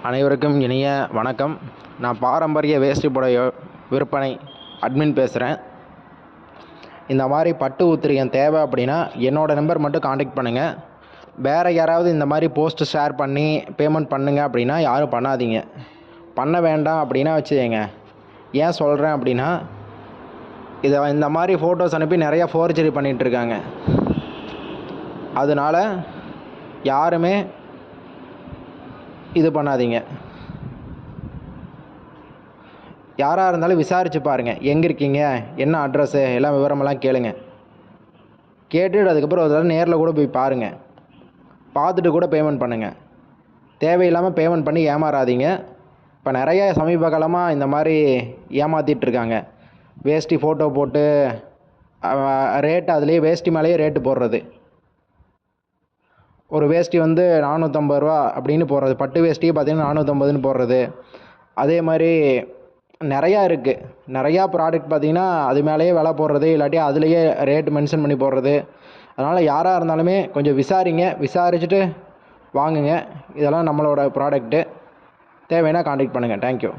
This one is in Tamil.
அனைவருக்கும் இனிய வணக்கம். நான் பாரம்பரிய வேஷ்டி புடவை விற்பனை அட்மின் பேசுகிறேன். இந்த மாதிரி பட்டு உத்திரியம் தேவை அப்படின்னா என்னோடய நம்பர் மட்டும் காண்டாக்ட் பண்ணுங்கள். வேறு யாராவது இந்த மாதிரி போஸ்ட் ஷேர் பண்ணி பேமெண்ட் பண்ணுங்க அப்படின்னா யாரும் பண்ணாதீங்க. பண்ண வேண்டாம் அப்படின்னா வச்சுக்கோங்க. ஏன் சொல்கிறேன் அப்படின்னா, இந்த மாதிரி ஃபோட்டோஸ் அனுப்பி நிறையா ஃபோர்ஜரி பண்ணிகிட்ருக்காங்க. அதனால் யாருமே இது பண்ணாதீங்க. யாராக இருந்தாலும் விசாரித்து பாருங்கள். எங்கே இருக்கீங்க, என்ன அட்ரஸ்ஸு, எல்லாம் விவரமெல்லாம் கேளுங்க. கேட்டுட்டு அதுக்கப்புறம் ஒரு தடவை நேரில் கூட போய் பாருங்கள். பார்த்துட்டு கூட பேமெண்ட் பண்ணுங்கள். தேவையில்லாமல் பேமெண்ட் பண்ணி ஏமாறாதீங்க. இப்போ நிறைய சமீப காலமாக இந்த மாதிரி ஏமாற்றிட்டுருக்காங்க. வேஷ்டி ஃபோட்டோ போட்டு ரேட்டு அதுலேயே வேஷ்டி மேலேயே ரேட்டு போடுறது. ஒரு வேஷ்டி வந்து 450 ரூபா அப்படின்னு போடுறது. பட்டு வேஷ்டியே பார்த்திங்கன்னா 450ன்னு போடுறது. அதே மாதிரி நிறையா இருக்குது. நிறையா ப்ராடக்ட் பார்த்திங்கன்னா அது மேலேயே விலை போடுறது, இல்லாட்டி அதுலேயே ரேட்டு மென்ஷன் பண்ணி போடுறது. அதனால் யாராக இருந்தாலுமே கொஞ்சம் விசாரிங்க. விசாரிச்சுட்டு வாங்குங்க. இதெல்லாம் நம்மளோட ப்ராடக்ட்டு. தேவைன்னா காண்டாக்ட் பண்ணுங்கள். தேங்க்யூ.